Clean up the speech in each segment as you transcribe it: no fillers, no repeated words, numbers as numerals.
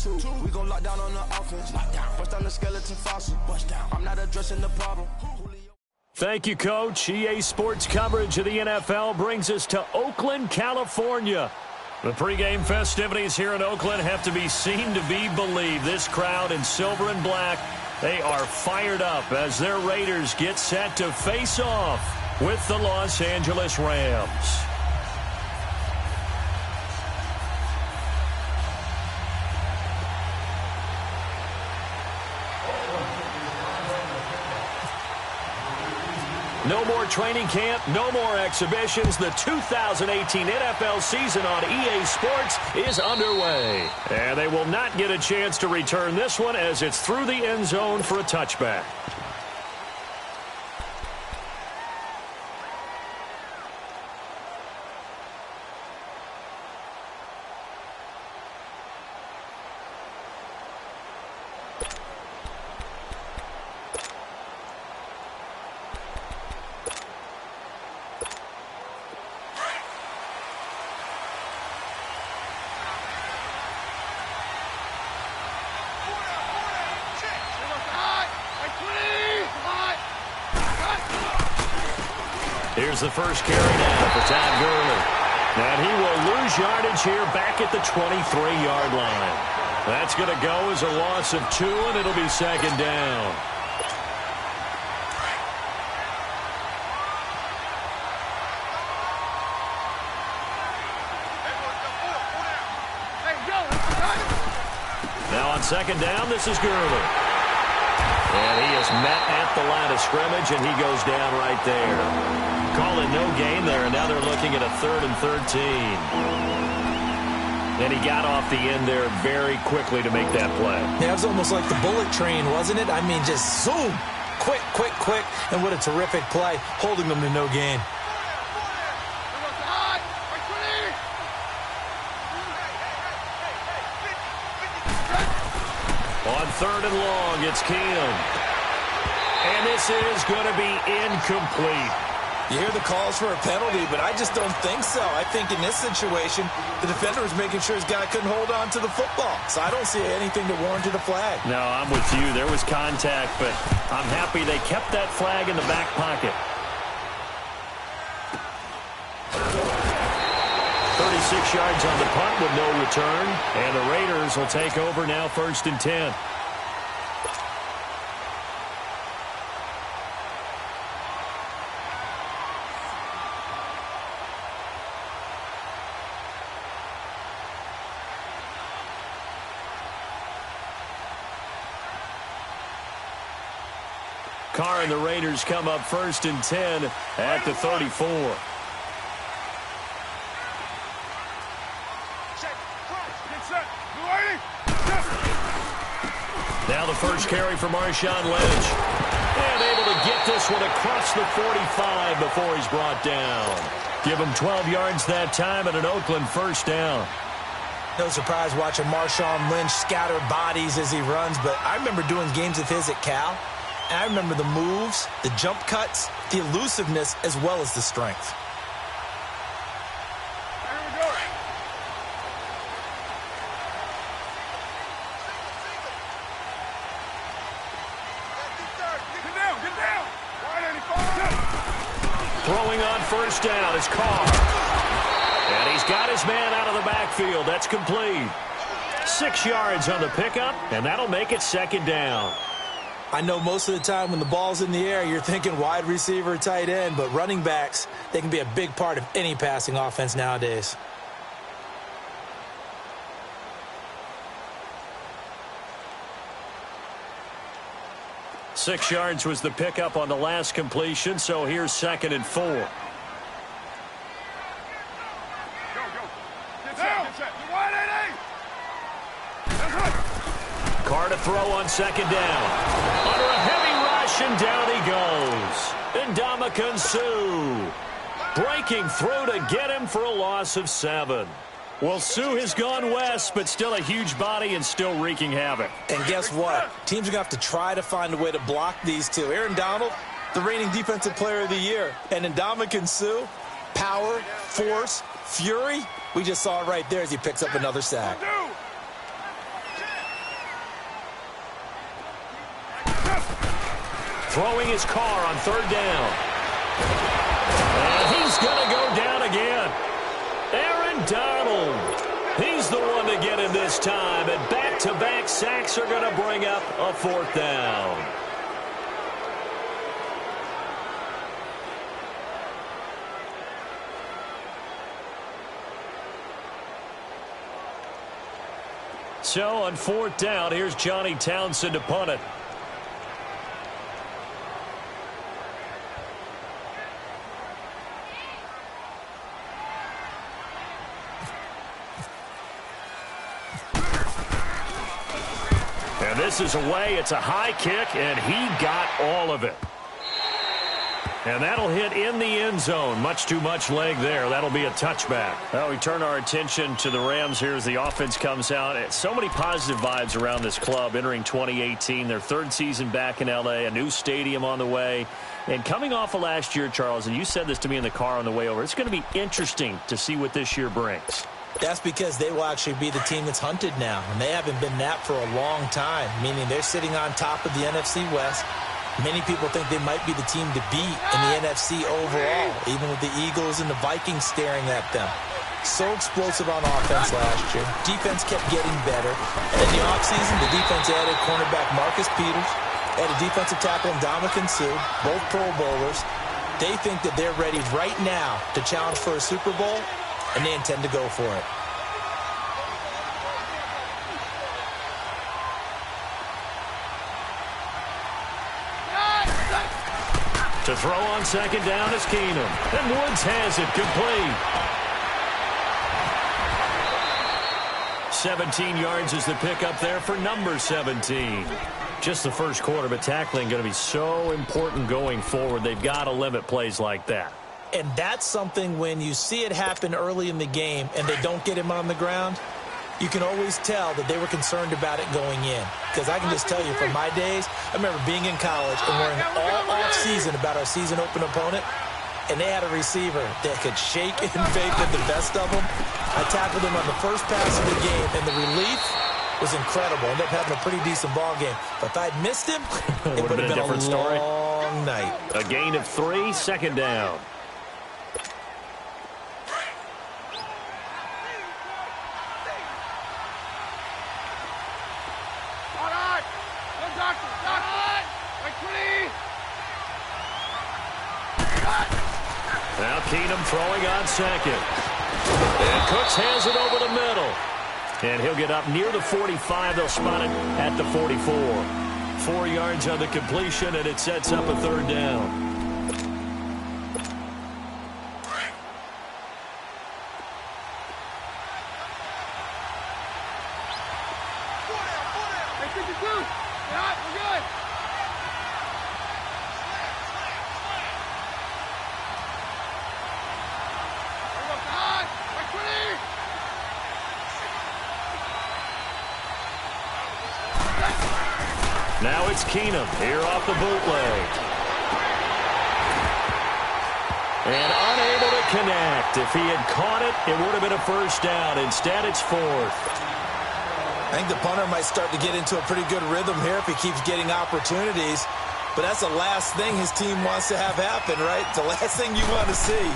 two. We gon' lock down on the offense. Bust down the skeleton fossil. I'm not addressing the problem. Thank you, Coach. EA Sports coverage of the NFL brings us to Oakland, California. The pregame festivities here in Oakland have to be seen to be believed. This crowd in silver and black, they are fired up as their Raiders get set to face off with the Los Angeles Rams. No more training camp, no more exhibitions. The 2018 NFL season on EA Sports is underway. And they will not get a chance to return this one as it's through the end zone for a touchback. Here's the first carry now for Todd Gurley. And he will lose yardage here back at the 23-yard line. That's going to go as a loss of 2, and it'll be second down. Now on second down, this is Gurley. And he is met at the line of scrimmage, and he goes down right there. Call it no gain there, and now they're looking at a 3rd and 13. And he got off the end there very quickly to make that play. Yeah, it was almost like the bullet train, wasn't it? I mean, just zoom. Quick, quick, quick. And what a terrific play, holding them to no gain. On 3rd and long, it's Keenum. And this is going to be incomplete. You hear the calls for a penalty, but I just don't think so. I think in this situation, the defender was making sure his guy couldn't hold on to the football. So I don't see anything to warrant a flag. No, I'm with you. There was contact, but I'm happy they kept that flag in the back pocket. 36 yards on the punt with no return. And the Raiders will take over now 1st and 10. Carr and the Raiders come up 1st and 10 at the 34. Now the first carry for Marshawn Lynch. And able to get this one across the 45 before he's brought down. Give him 12 yards that time and an Oakland first down. No surprise watching Marshawn Lynch scatter bodies as he runs, but I remember doing games of his at Cal. And I remember the moves, the jump cuts, the elusiveness, as well as the strength. Throwing on first down is Carr. And he's got his man out of the backfield. That's complete. 6 yards on the pickup, and that'll make it second down. I know most of the time when the ball's in the air, you're thinking wide receiver, tight end, but running backs, they can be a big part of any passing offense nowadays. Six yards was the pickup on the last completion, so here's 2nd and 4. Carr to throw on second down. Under a heavy rush, and down he goes. Ndamukong Suh breaking through to get him for a loss of 7. Well, Suh has gone west, but still a huge body and still wreaking havoc. And guess what? Teams are going to have to try to find a way to block these two. Aaron Donald, the reigning defensive player of the year. And Ndamukong Suh, power, force, fury. We just saw it right there as he picks up another sack. throwing his car on third down. And he's going to go down again. Aaron Donald. He's the one to get him this time. And back-to-back sacks are going to bring up a fourth down. So on fourth down, here's Johnny Townsend to punt it. And this is away. It's a high kick, and he got all of it. And that'll hit in the end zone. Much too much leg there. That'll be a touchback. Well, we turn our attention to the Rams here as the offense comes out. So many positive vibes around this club entering 2018. Their third season back in L.A., a new stadium on the way. And coming off of last year, Charles, and you said this to me in the car on the way over, it's going to be interesting to see what this year brings. That's because they will actually be the team that's hunted now. And they haven't been that for a long time, meaning they're sitting on top of the NFC West. Many people think they might be the team to beat in the NFC overall, even with the Eagles and the Vikings staring at them. So explosive on offense last year. Defense kept getting better. And in the offseason, the defense added cornerback Marcus Peters, added defensive tackle Ndamukong Suh, both Pro Bowlers. They think that they're ready right now to challenge for a Super Bowl, and they intend to go for it. To throw on second down is Keenum. And Woods has it complete. 17 yards is the pickup there for number 17. Just the first quarter, but tackling going to be so important going forward. They've got to limit plays like that. And that's something when you see it happen early in the game and they don't get him on the ground, you can always tell that they were concerned about it going in. Because I can just tell you from my days, I remember being in college and worrying all off-season about our season open opponent, and they had a receiver that could shake and fake with the best of them. I tackled him on the first pass of the game, and the relief was incredible. Ended up having a pretty decent ball game. But if I'd missed him, it would have been a different story. Long night. A gain of 3, second down. Now Keenum throwing on second. And Cooks has it over the middle. And he'll get up near the 45. They'll spot it at the 44. 4 yards on the completion, and it sets up a third down. Now it's Keenum here off the bootleg. And unable to connect. If he had caught it, it would have been a first down. Instead, it's fourth. I think the punter might start to get into a pretty good rhythm here if he keeps getting opportunities. But that's the last thing his team wants to have happen, right? The last thing you want to see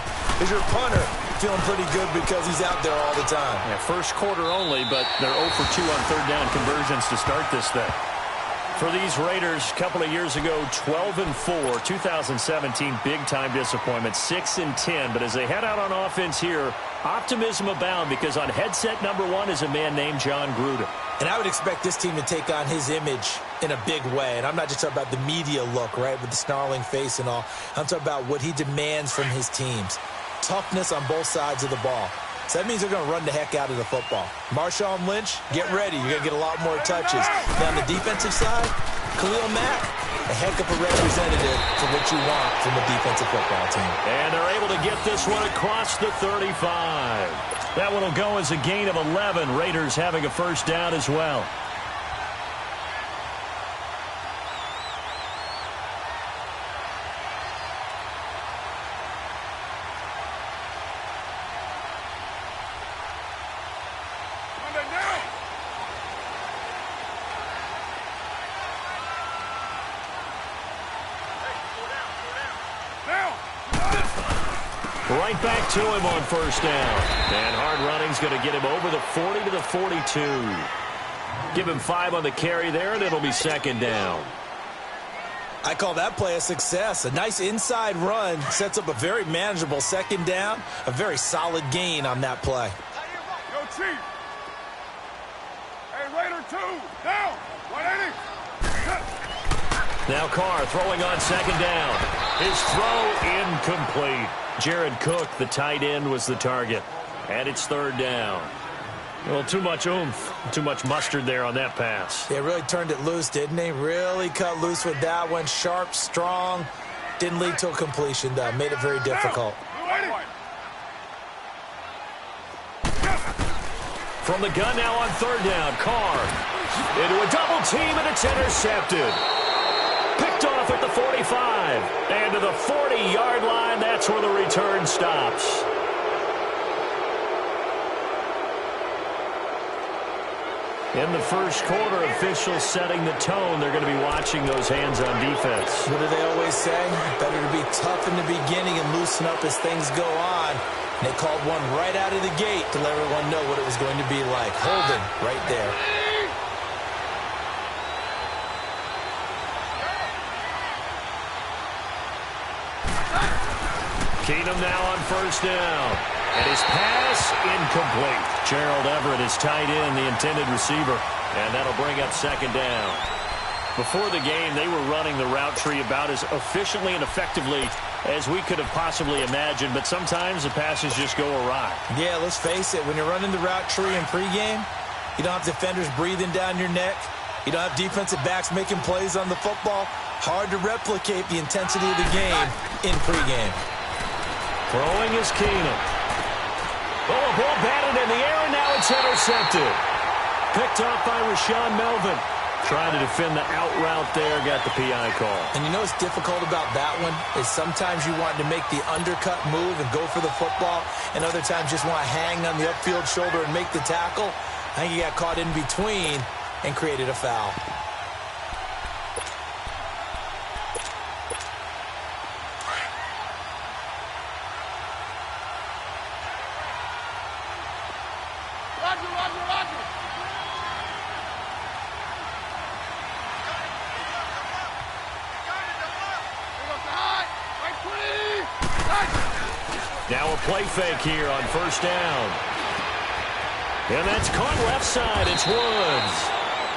is your punter feeling pretty good because he's out there all the time. Yeah, first quarter only, but they're 0 for 2 on third down conversions to start this thing. For these Raiders, a couple of years ago, 12-4, 2017, big-time disappointment, 6-10. But as they head out on offense here, optimism abound because on headset number 1 is a man named John Gruden. And I would expect this team to take on his image in a big way. And I'm not just talking about the media look, right, with the snarling face and all. I'm talking about what he demands from his teams. Toughness on both sides of the ball. So that means they're going to run the heck out of the football. Marshawn Lynch, get ready. You're going to get a lot more touches. Now, on the defensive side, Khalil Mack, a heck of a representative for what you want from a defensive football team. And they're able to get this one across the 35. That one will go as a gain of 11. Raiders having a first down as well. Right back to him on first down. And hard running's going to get him over the 40 to the 42. Give him 5 on the carry there, and it'll be second down. I call that play a success. A nice inside run sets up a very manageable second down. A very solid gain on that play. Yo, Chief. Hey, Raider 2, down. 180. Now Carr throwing on second down. His throw incomplete. Jared Cook, the tight end, was the target. And it's third down. Well, too much oomph, too much mustard there on that pass. They really turned it loose, didn't they? Really cut loose with that one. Sharp, strong. Didn't lead to a completion, though. Made it very difficult. From the gun now on third down. Carr into a double team, and it's intercepted. Picked off at the 45. And to the 40-yard line, that's where the return stops. In the first quarter, officials setting the tone. They're going to be watching those hands on defense. What do they always say? Better to be tough in the beginning and loosen up as things go on. And they called one right out of the gate to let everyone know what it was going to be like. Holding right there. Keenum now on first down. And his pass incomplete. Gerald Everett is tight end, the intended receiver. And that'll bring up second down. Before the game, they were running the route tree about as efficiently and effectively as we could have possibly imagined. But sometimes the passes just go awry. Yeah, let's face it. When you're running the route tree in pregame, you don't have defenders breathing down your neck. You don't have defensive backs making plays on the football. Hard to replicate the intensity of the game in pregame. Throwing is Keenum. Oh, a ball batted in the air, and now it's intercepted. Picked off by Rashaan Melvin. Trying to defend the out route there, got the PI call. And you know what's difficult about that one is sometimes you want to make the undercut move and go for the football, and other times just want to hang on the upfield shoulder and make the tackle. I think he got caught in between and created a foul. Now a play fake here on first down. And that's caught left side. It's Woods.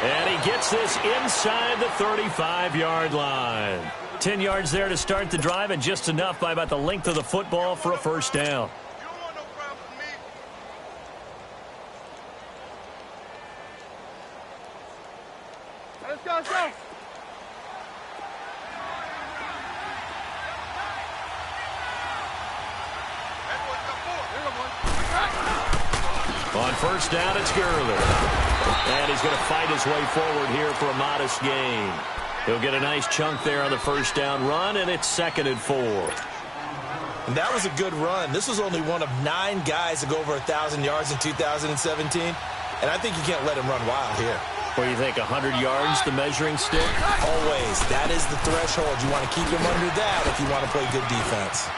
And he gets this inside the 35-yard line. 10 yards there to start the drive, and just enough by about the length of the football for a first down. Let's go, let's go. On first down, it's Gurley. And he's going to fight his way forward here for a modest gain. He'll get a nice chunk there on the first down run, and it's 2nd and 4. And that was a good run. This was only one of 9 guys to go over 1,000 yards in 2017. And I think you can't let him run wild here. What do you think, 100 yards, the measuring stick? Always. That is the threshold. You want to keep him under that if you want to play good defense.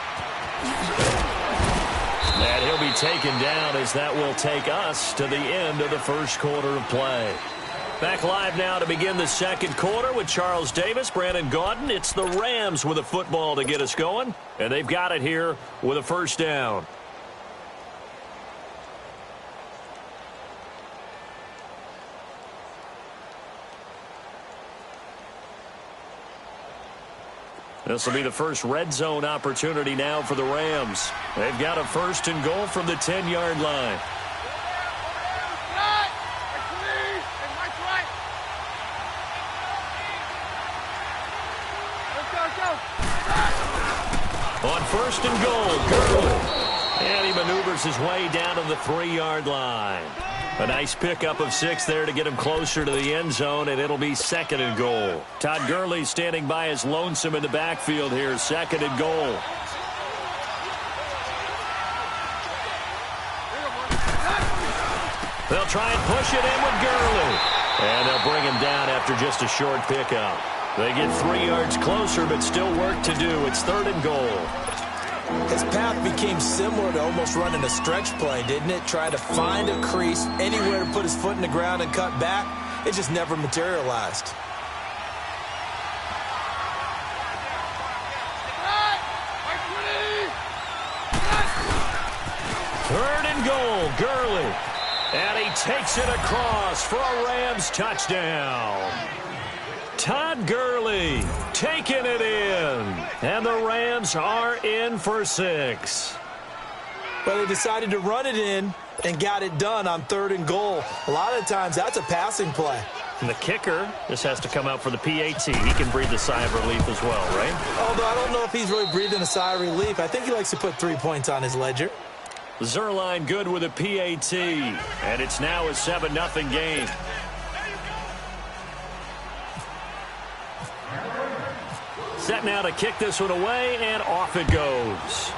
And he'll be taken down as that will take us to the end of the first quarter of play. Back live now to begin the second quarter with Charles Davis, Brandon Gaudin. It's the Rams with a football to get us going, and they've got it here with a first down. This will be the first red zone opportunity now for the Rams. They've got a 1st and goal from the 10-yard line. On 1st and goal, Gurley. And he maneuvers his way down to the 3-yard line. A nice pickup of 6 there to get him closer to the end zone, and it'll be 2nd and goal. Todd Gurley standing by his lonesome in the backfield here, 2nd and goal. They'll try and push it in with Gurley. And they'll bring him down after just a short pickup. They get 3 yards closer, but still work to do. It's 3rd and goal. His path became similar to almost running a stretch play, didn't it? Trying to find a crease, anywhere to put his foot in the ground and cut back. It just never materialized. Third and goal, Gurley. And he takes it across for a Rams touchdown. Todd Gurley taking it in. And the Rams are in for 6. But they decided to run it in and got it done on 3rd and goal. A lot of times that's a passing play. And the kicker, this has to come out for the PAT. He can breathe a sigh of relief as well, right? Although I don't know if he's really breathing a sigh of relief. I think he likes to put 3 points on his ledger. Zuerlein good with a PAT. And it's now a 7-0 game. Set now to kick this one away, and off it goes.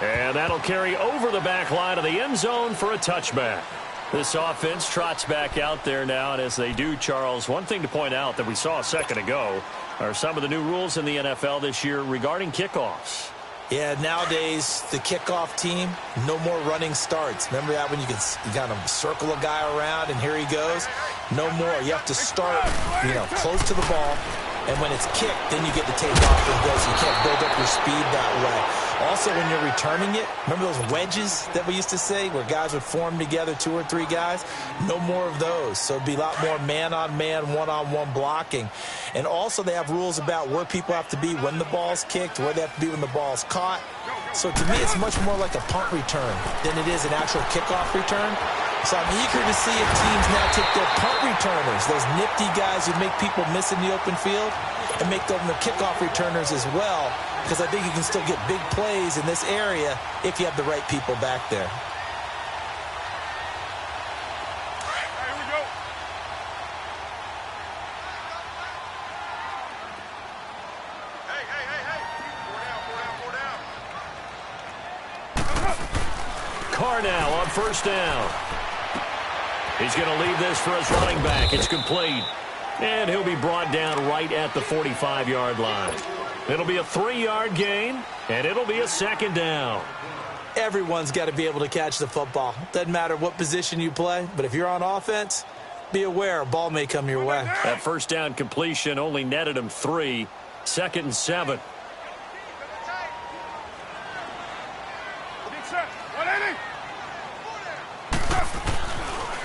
And that'll carry over the back line of the end zone for a touchback. This offense trots back out there now, and as they do, Charles, one thing to point out that we saw a second ago are some of the new rules in the NFL this year regarding kickoffs. Yeah, nowadays, the kickoff team, no more running starts. Remember that when you kind of circle a guy around and here he goes? No more. You have to start, close to the ball. And when it's kicked, then you get to take off and go, so you can't build up your speed that way. Also, when you're returning it, remember those wedges that we used to say where guys would form together, 2 or 3 guys? No more of those. So it'd be a lot more man-on-man, one-on-one blocking. And also, they have rules about where people have to be when the ball's kicked, where they have to be when the ball's caught. So to me, it's much more like a punt return than it is an actual kickoff return. So I'm eager to see if teams now take their punt returners, those nifty guys who make people miss in the open field, and make them the kickoff returners as well, because I think you can still get big plays in this area if you have the right people back there. Here we go. Hey. 4 down. Carr now on 1st down. He's going to leave this for his running back. It's complete. And he'll be brought down right at the 45-yard line. It'll be a 3-yard gain, and it'll be a 2nd down. Everyone's got to be able to catch the football. Doesn't matter what position you play, but if you're on offense, be aware a ball may come your way. That 1st down completion only netted him 3. 2nd and 7. Big set. 180.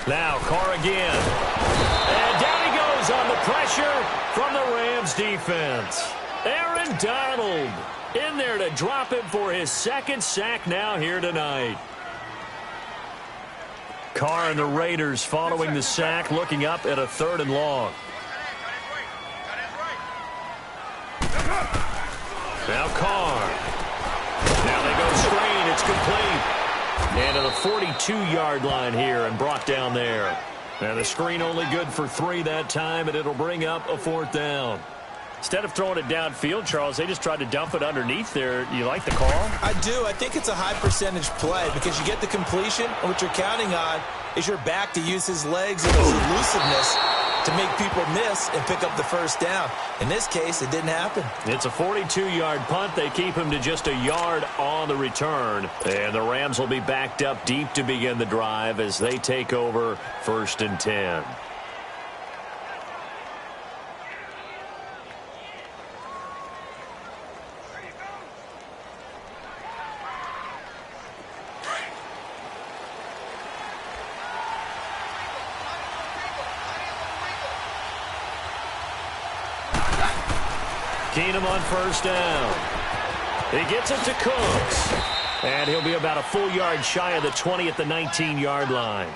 Now Carr again. And down he goes on the pressure from the Rams defense. Aaron Donald in there to drop him for his 2nd sack now here tonight. Carr and the Raiders following the sack, looking up at a 3rd and long. Now Carr. Now they go screen. It's complete. And to the 42-yard line here and brought down there. And the screen only good for 3 that time, and it'll bring up a 4th down. Instead of throwing it downfield, Charles, they just tried to dump it underneath there. You like the call? I do. I think it's a high percentage play because you get the completion, and what you're counting on is your back to use his legs and his elusiveness to make people miss and pick up the 1st down. In this case, it didn't happen. It's a 42-yard punt. They keep him to just a yard on the return. And the Rams will be backed up deep to begin the drive as they take over 1st and 10. Keenum on 1st down. He gets it to Cooks. And he'll be about a full yard shy of the 20 at the 19-yard line.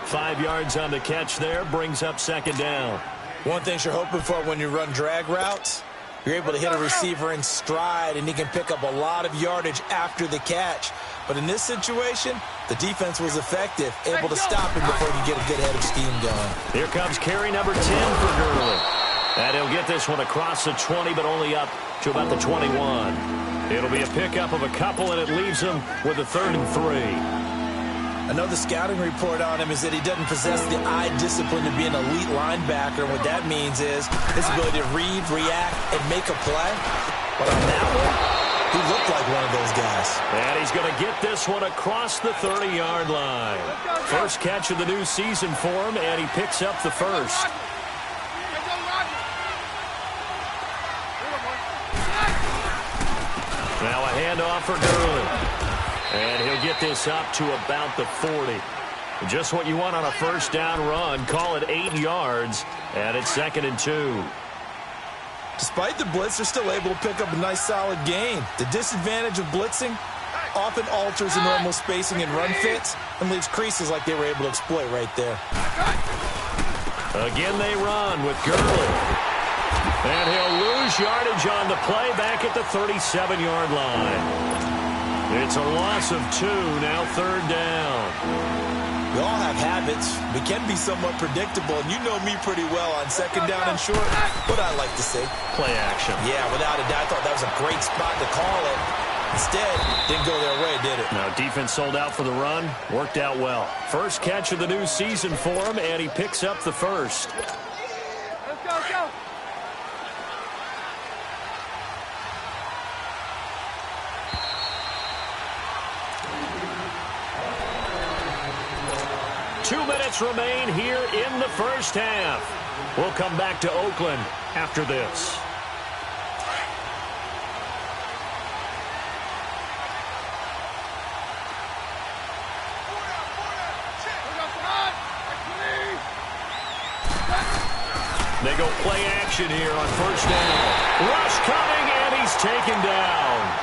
5 yards on the catch there, brings up 2nd down. One thing you're hoping for when you run drag routes, you're able to hit a receiver in stride, and he can pick up a lot of yardage after the catch. But in this situation, the defense was effective, able to stop him before he could get a good head of steam going. Here comes carry number 10 for Gurley. And he'll get this one across the 20, but only up to about the 21. It'll be a pickup of a couple, and it leaves him with a 3rd and 3. I know the scouting report on him is that he doesn't possess the eye discipline to be an elite linebacker. And what that means is his ability to read, react, and make a play. But on that one, he looked like one of those guys. And he's going to get this one across the 30-yard line. First catch of the new season for him, and he picks up the first. Now a handoff for Gurley. And he'll get this up to about the 40. Just what you want on a first down run. Call it 8 yards, and it's 2nd and 2. Despite the blitz, they're still able to pick up a nice solid gain. The disadvantage of blitzing often alters the normal spacing and run fits and leaves creases like they were able to exploit right there. Again they run with Gurley. And he'll lose yardage on the play back at the 37-yard line. It's a loss of 2, now 3rd down. We all have habits. We can be somewhat predictable, and you know me pretty well on 2nd down and short. What I like to say. Play action. Yeah, without a doubt. I thought that was a great spot to call it. Instead, didn't go their way, did it? Now, defense sold out for the run. Worked out well. First catch of the new season for him, and he picks up the first. Let's go. 2 minutes remain here in the first half. We'll come back to Oakland after this. They go play action here on first down. Rush coming, and he's taken down.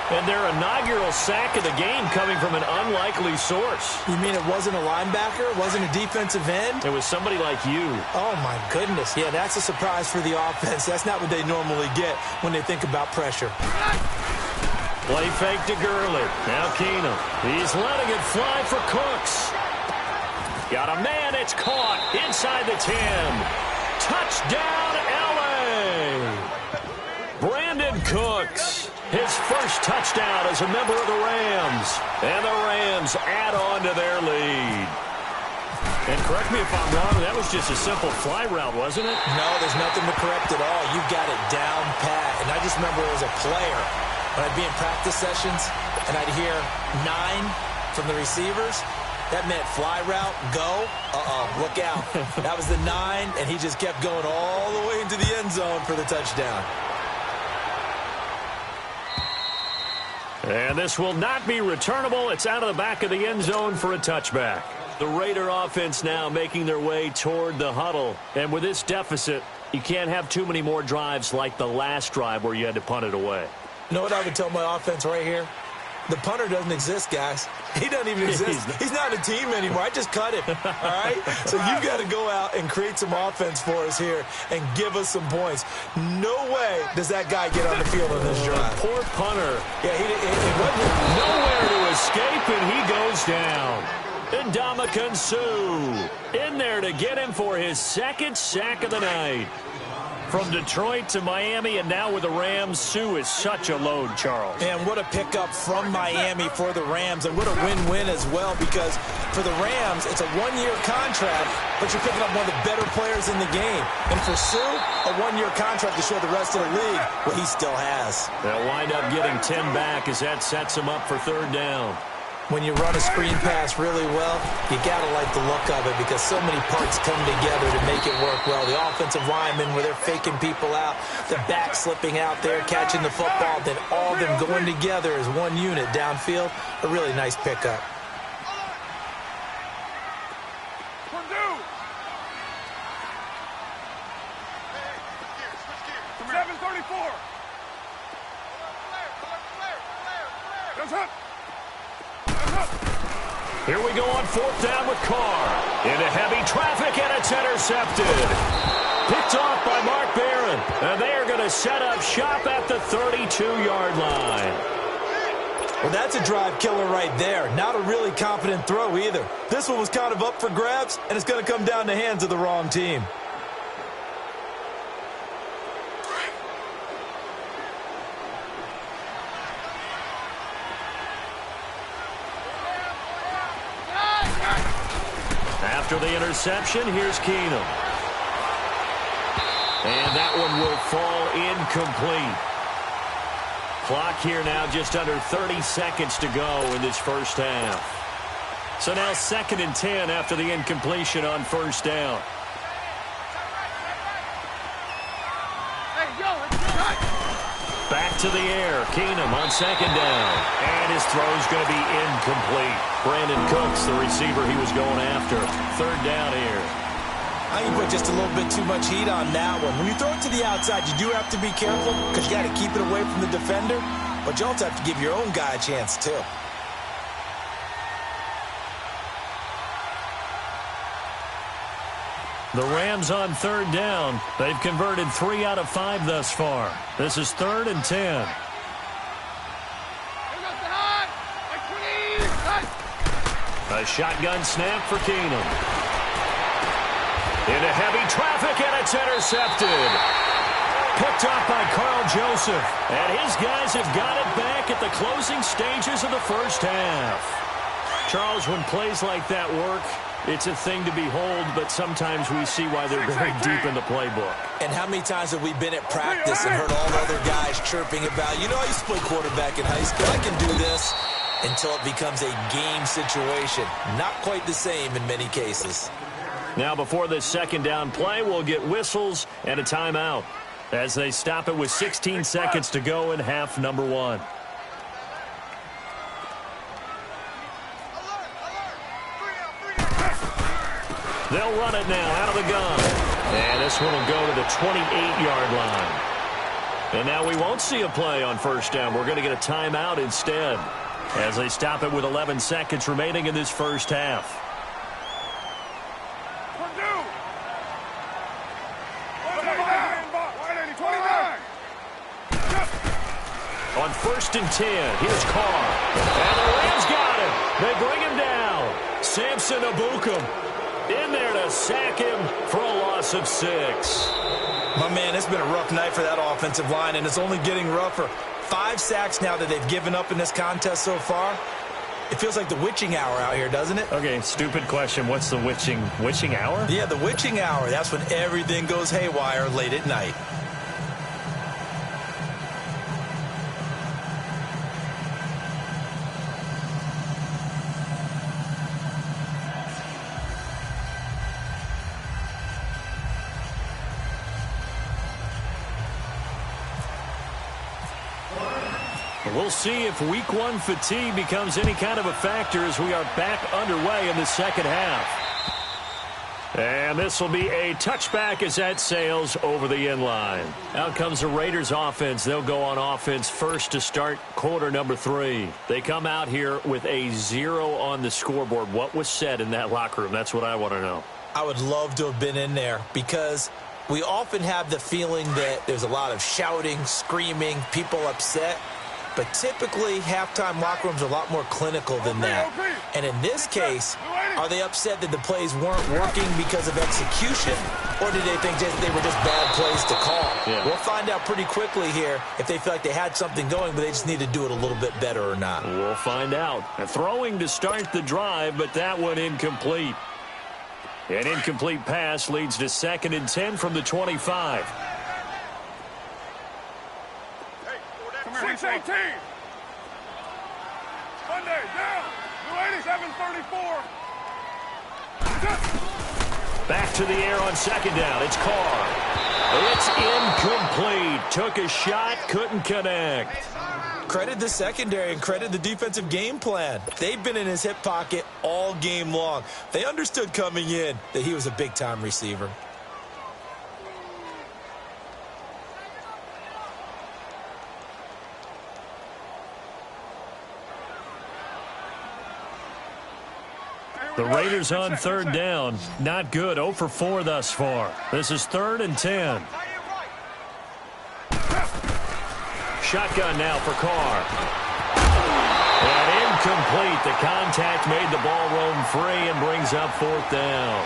And their inaugural sack of the game coming from an unlikely source. You mean it wasn't a linebacker? It wasn't a defensive end? It was somebody like you. Oh, my goodness. Yeah, that's a surprise for the offense. That's not what they normally get when they think about pressure. Play fake to Gurley. Now Keenum. He's letting it fly for Cooks. Got a man. It's caught inside the 10. Touchdown, L.A. Brandon Cooks. His first touchdown as a member of the Rams. And the Rams add on to their lead. And correct me if I'm wrong, that was just a simple fly route, wasn't it? No, there's nothing to correct at all. You got it down pat. And I just remember as a player, when I'd be in practice sessions and I'd hear 9 from the receivers, that meant fly route, go, look out. That was the 9, and he just kept going all the way into the end zone for the touchdown. And this will not be returnable. It's out of the back of the end zone for a touchback. The Raider offense now making their way toward the huddle. And with this deficit, you can't have too many more drives like the last drive where you had to punt it away. You know what I would tell my offense right here? The punter doesn't exist, guys. He doesn't even exist. He's not a team anymore. I just cut him, all right? So you got to go out and create some offense for us here and give us some points. No way does that guy get on the field on this drive. Poor punter. Yeah, he wasn't nowhere to escape, and he goes down. Ndamukong Suh in there to get him for his second sack of the night. From Detroit to Miami, and now with the Rams, Suh is such a load, Charles. And what a pickup from Miami for the Rams, and what a win-win as well, because for the Rams, it's a one-year contract, but you're picking up one of the better players in the game. And for Suh, a one-year contract to show the rest of the league what he still has. They'll wind up getting 10 back as that sets him up for third down. When you run a screen pass really well, you got to like the look of it because so many parts come together to make it work well. The offensive linemen, where they're faking people out, the back slipping out there, catching the football, then all of them going together as one unit downfield. A really nice pickup. 734. Here we go on fourth down with Carr. Into heavy traffic, and it's intercepted. Picked off by Mark Barron. And they are going to set up shop at the 32-yard line. Well, that's a drive killer right there. Not a really confident throw either. This one was kind of up for grabs, and it's going to come down the hands of the wrong team. After the interception, here's Keenum. And that one will fall incomplete. Clock here now just under 30 seconds to go in this first half. So now 2nd and 10 after the incompletion on first down. Back to the air. Keenum on 2nd down. And his throw's going to be incomplete. Brandon Cooks, the receiver he was going after. 3rd down here. I think you put just a little bit too much heat on that one. When you throw it to the outside, you do have to be careful because you got to keep it away from the defender. But you also have to give your own guy a chance, too. The Rams on 3rd down. They've converted 3 out of 5 thus far. This is 3rd and 10. A shotgun snap for Keenum. Into heavy traffic, and it's intercepted. Picked off by Carl Joseph. And his guys have got it back at the closing stages of the first half. Charles, when plays like that work, it's a thing to behold, but sometimes we see why they're very deep in the playbook. And how many times have we been at practice and heard all the other guys chirping about, you know, I used to play quarterback in high school, I can do this, until it becomes a game situation. Not quite the same in many cases. Now, before this 2nd down play, we'll get whistles and a timeout as they stop it with 16 seconds to go in half number 1. They'll run it now out of the gun. And this one will go to the 28-yard line. And now we won't see a play on first down. We're going to get a timeout instead as they stop it with 11 seconds remaining in this first half. On 1st and 10, here's Carr. And the Rams got him. They bring him down. Samson Ebukam in there to sack him for a loss of 6. My man, it's been a rough night for that offensive line, and it's only getting rougher. 5 sacks now that they've given up in this contest so far. It feels like the witching hour out here, doesn't it? Okay, stupid question. What's the witching hour? Yeah, the witching hour. That's when everything goes haywire late at night. We'll see if week 1 fatigue becomes any kind of a factor as we are back underway in the second half. And this will be a touchback as that sails over the inline. Out comes the Raiders offense. They'll go on offense first to start quarter number 3. They come out here with a 0 on the scoreboard. What was said in that locker room? That's what I want to know. I would love to have been in there because we often have the feeling that there's a lot of shouting, screaming, people upset. But typically, halftime locker rooms are a lot more clinical than that. And in this case, are they upset that the plays weren't working because of execution, or did they think they were just bad plays to call? Yeah. We'll find out pretty quickly here if they feel like they had something going, but they just need to do it a little bit better or not. We'll find out. A throwing to start the drive, but that one incomplete. An incomplete pass leads to 2nd and 10 from the 25. 6-18. Monday, down. New 87-34. Back to the air on 2nd down. It's Carr. It's incomplete. Took a shot, couldn't connect. Credit the secondary and credit the defensive game plan. They've been in his hip pocket all game long. They understood coming in that he was a big-time receiver. The Raiders on 3rd down. Not good. 0 for 4 thus far. This is 3rd and 10. Shotgun now for Carr. And incomplete. The contact made the ball roam free and brings up 4th down.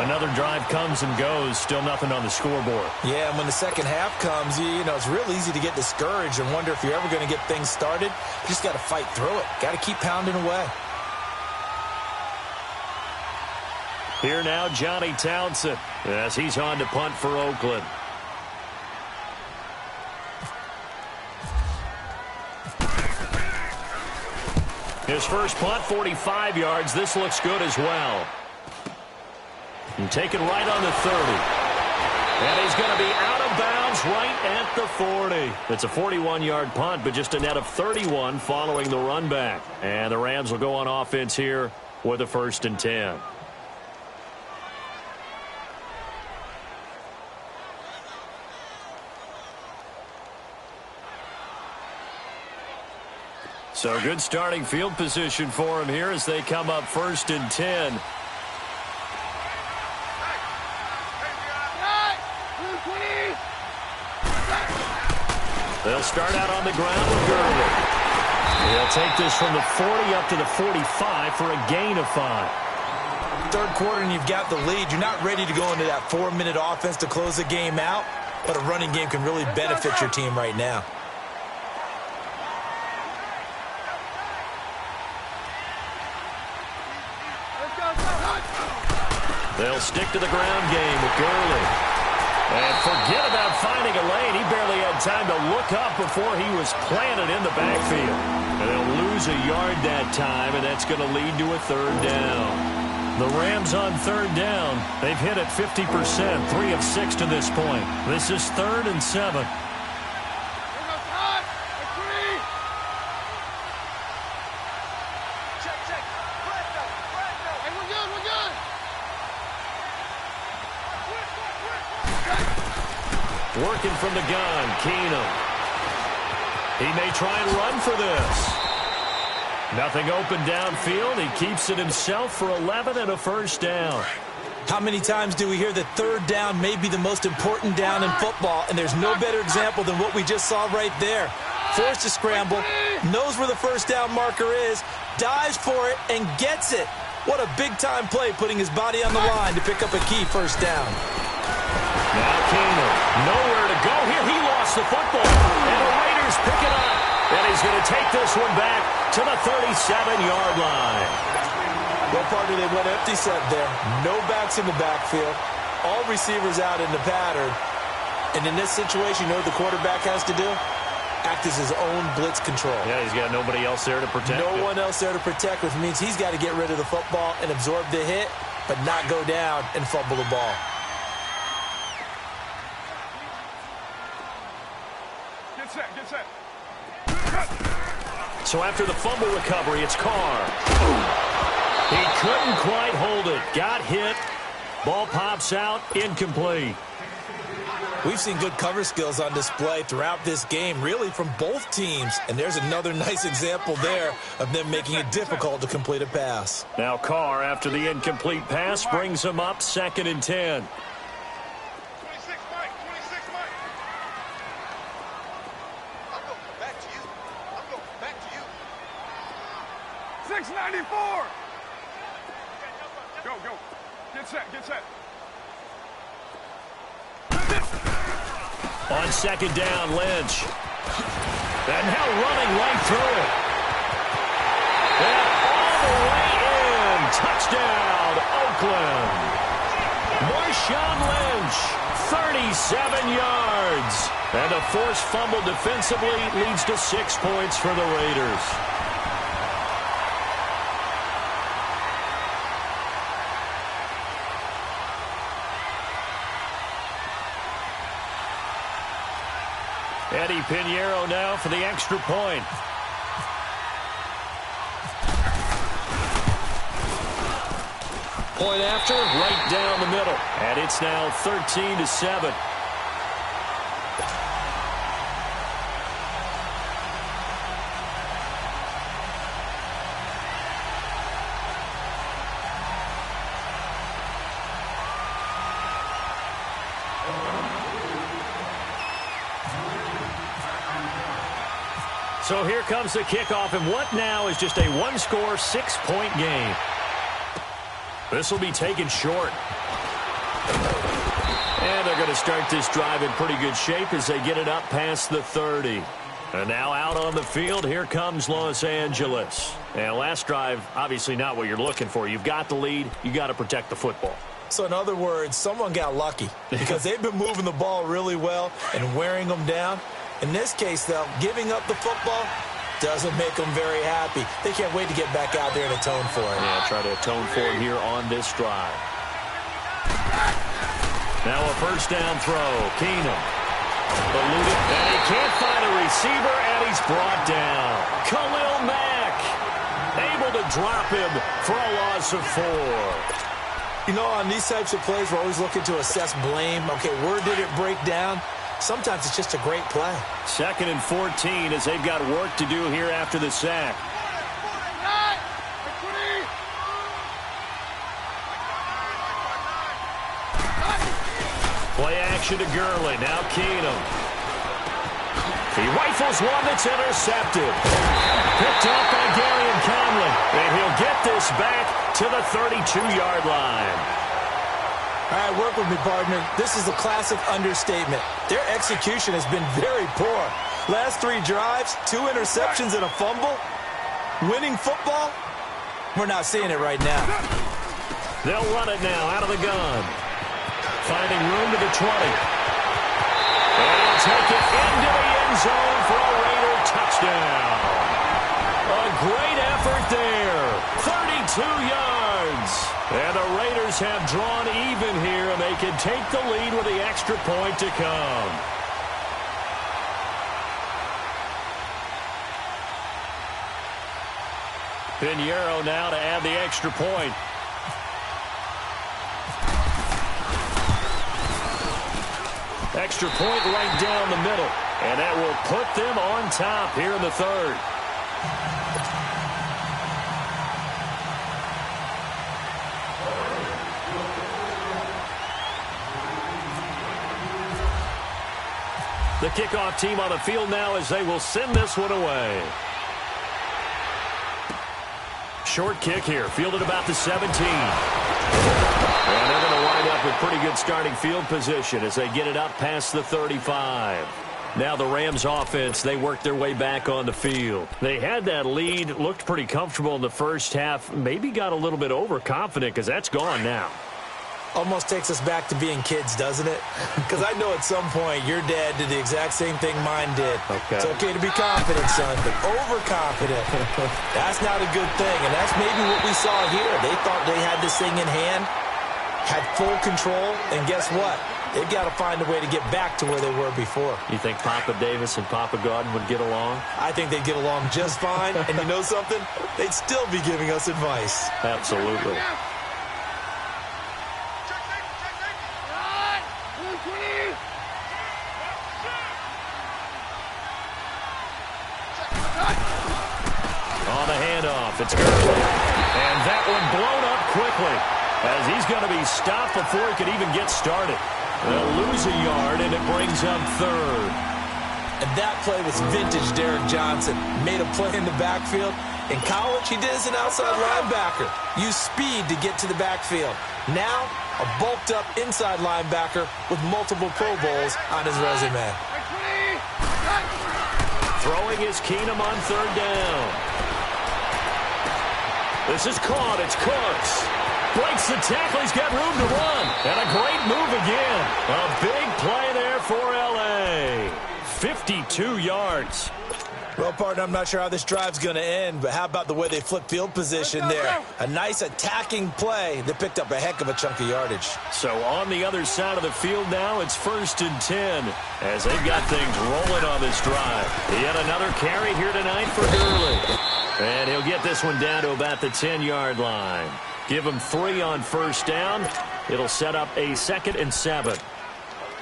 Another drive comes and goes. Still nothing on the scoreboard. Yeah, and when the second half comes, you know, it's real easy to get discouraged and wonder if you're ever going to get things started. You just got to fight through it. Got to keep pounding away. Here now, Johnny Townsend, as he's on to punt for Oakland. His first punt, 45 yards. This looks good as well. And taken right on the 30. And he's going to be out of bounds right at the 40. It's a 41-yard punt, but just a net of 31 following the run back. And the Rams will go on offense here with a 1st and 10. So good starting field position for him here as they come up 1st and 10. They'll start out on the ground with Gurley. He'll take this from the 40 up to the 45 for a gain of 5. Third quarter and you've got the lead. You're not ready to go into that 4-minute offense to close the game out, but a running game can really benefit your team right now. They'll stick to the ground game with Gurley. And forget about finding a lane. He barely had time to look up before he was planted in the backfield. And they'll lose a yard that time, and that's going to lead to a 3rd down. The Rams on 3rd down. They've hit it 50%, 3 of 6 to this point. This is 3rd and 7. Working from the gun, Keenum. He may try and run for this. Nothing open downfield. He keeps it himself for 11 and a 1st down. How many times do we hear that 3rd down may be the most important down in football, and there's no better example than what we just saw right there. Forced to scramble, knows where the 1st down marker is, dives for it, and gets it. What a big-time play, putting his body on the line to pick up a key 1st down. Now Keenum, nowhere to go here. He lost the football, and the Raiders pick it up. And he's going to take this one back to the 37-yard line. Well, partner, they went empty set there. No backs in the backfield. All receivers out in the pattern. And in this situation, you know what the quarterback has to do? Act as his own blitz control. Yeah, he's got nobody else there to protect him. No one else there to protect, which means he's got to get rid of the football and absorb the hit, but not go down and fumble the ball. Get set. So after the fumble recovery, it's Carr. He couldn't quite hold it. Got hit. Ball pops out. Incomplete. We've seen good cover skills on display throughout this game, really from both teams. And there's another nice example there of them making it difficult to complete a pass. Now Carr, after the incomplete pass, brings him up 2nd and 10. 26 Mike. I'm going back to you. 694. Go. Get set. On 2nd down, Lynch. And now running right through it. And all the way in. Touchdown, Oakland. Marshawn Lynch, 37 yards. And a forced fumble defensively leads to 6 points for the Raiders. Eddie Pinheiro now for the extra point. Point after, right down the middle. And it's now 13-7. So here comes the kickoff, and what now is just a one-score, 6-point game. This will be taken short. And they're going to start this drive in pretty good shape as they get it up past the 30. And now out on the field, here comes Los Angeles. And last drive, obviously not what you're looking for. You've got the lead. You got to protect the football. So in other words, someone got lucky because they've been moving the ball really well and wearing them down. In this case, though, giving up the football doesn't make them very happy. They can't wait to get back out there and atone for it. Yeah, try to atone for it here on this drive. Now a first down throw. Keenum. Eluded, and he can't find a receiver, and he's brought down. Khalil Mack able to drop him for a loss of 4. You know, on these types of plays, we're always looking to assess blame. Okay, where did it break down? Sometimes it's just a great play. 2nd and 14 as they've got work to do here after the sack. Play action to Gurley. Now Keenum. He rifles one that's intercepted. Picked up by Darian Conley. And he'll get this back to the 32-yard line. All right, work with me, partner. This is a classic understatement. Their execution has been very poor. Last 3 drives, 2 interceptions and a fumble. Winning football? We're not seeing it right now. They'll run it now out of the gun. Finding room to the 20. And he'll take it into the end zone for a Raider touchdown. A great effort there. 32 yards. And the Raiders have drawn even here, and they can take the lead with the extra point to come. Pinheiro now to add the extra point. Extra point right down the middle. And that will put them on top here in the 3rd. The kickoff team on the field now as they will send this one away. Short kick here, fielded about the 17. And they're going to wind up with pretty good starting field position as they get it up past the 35. Now the Rams offense, they work their way back on the field. They had that lead, looked pretty comfortable in the first half, maybe got a little bit overconfident because that's gone now. Almost takes us back to being kids, doesn't it? Because I know at some point your dad did the exact same thing mine did. Okay. It's okay to be confident, son, but overconfident, that's not a good thing. And that's maybe what we saw here. They thought they had this thing in hand, had full control, and guess what? They've got to find a way to get back to where they were before. You think Papa Davis and Papa Godin would get along? I think they'd get along just fine. And you know something? They'd still be giving us advice. Absolutely. On the handoff, it's Gurley. And that one blown up quickly as he's going to be stopped before he could even get started. They'll lose a yard, and it brings up 3rd. And that play was vintage Derek Johnson. Made a play in the backfield. In college, he did as an outside linebacker. Used speed to get to the backfield. Now, a bulked-up inside linebacker with multiple Pro Bowls on his resume. Throwing is Keenum on 3rd down. This is caught. It's Cooks. Breaks the tackle. He's got room to run. And a great move again. A big play there for L.A. 52 yards. Well, partner, I'm not sure how this drive's going to end, but how about the way they flip field position there? A nice attacking play that picked up a heck of a chunk of yardage. So on the other side of the field now, it's 1st and 10 as they've got things rolling on this drive. Yet another carry here tonight for Gurley. And he'll get this one down to about the 10-yard line. Give him 3 on 1st down. It'll set up a 2nd and 7.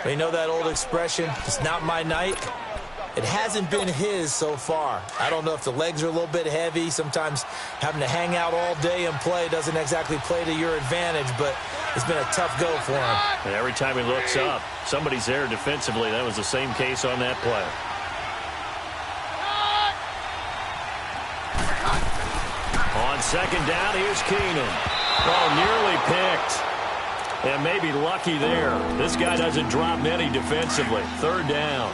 You know that old expression, it's not my night? It hasn't been his so far. I don't know if the legs are a little bit heavy. Sometimes having to hang out all day and play doesn't exactly play to your advantage, but it's been a tough go for him. And every time he looks up, somebody's there defensively. That was the same case on that play. On 2nd down, here's Keenum. Oh, nearly picked. And maybe lucky there. This guy doesn't drop many defensively. 3rd down.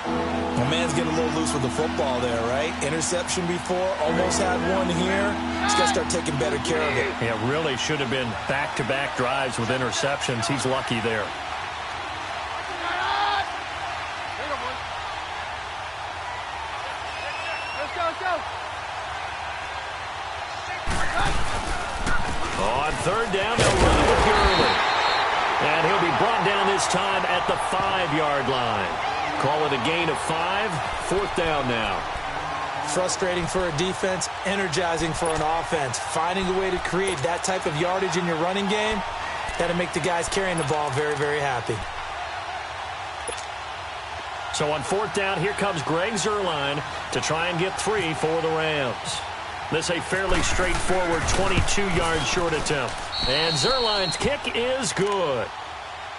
The man's getting a little loose with the football there, right? Interception before, almost had one here. He's got to start taking better care of it. Yeah, really should have been back-to-back drives with interceptions. He's lucky there. On third down, they'll run it with Gurley. And he'll be brought down this time at the 5-yard line. Call it a gain of 5. Fourth down now. Frustrating for a defense, energizing for an offense. Finding a way to create that type of yardage in your running game, that'll make the guys carrying the ball very, very happy. So on fourth down, here comes Greg Zuerlein to try and get 3 for the Rams. This a fairly straightforward 22-yard short attempt. And Zuerlein's kick is good.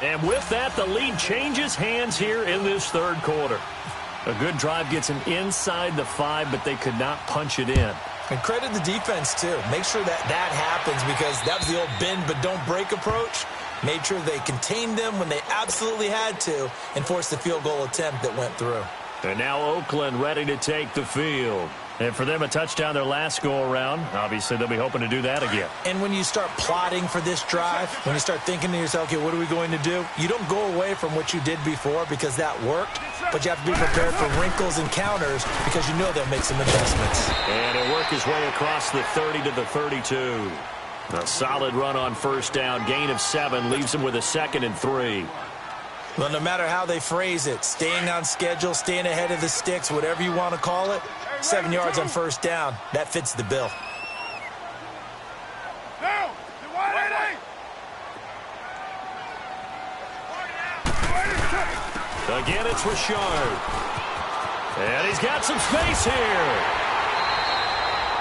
And with that, the lead changes hands here in this third quarter. A good drive gets them inside the 5, but they could not punch it in. And credit the defense, too. Make sure that happens, because that was the old bend but don't break approach. Made sure they contained them when they absolutely had to and forced the field goal attempt that went through. And now Oakland ready to take the field. And for them, a touchdown their last go-around. Obviously, they'll be hoping to do that again. And when you start plotting for this drive, when you start thinking to yourself, okay, what are we going to do? You don't go away from what you did before because that worked, but you have to be prepared for wrinkles and counters because you know they'll make some adjustments. And he'll work his way across the 30 to the 32. A solid run on first down. Gain of 7 leaves him with a 2nd and 3. Well, no matter how they phrase it, staying on schedule, staying ahead of the sticks, whatever you want to call it, 7 yards on first down, that fits the bill. Now, again, it's Richard. And he's got some space here.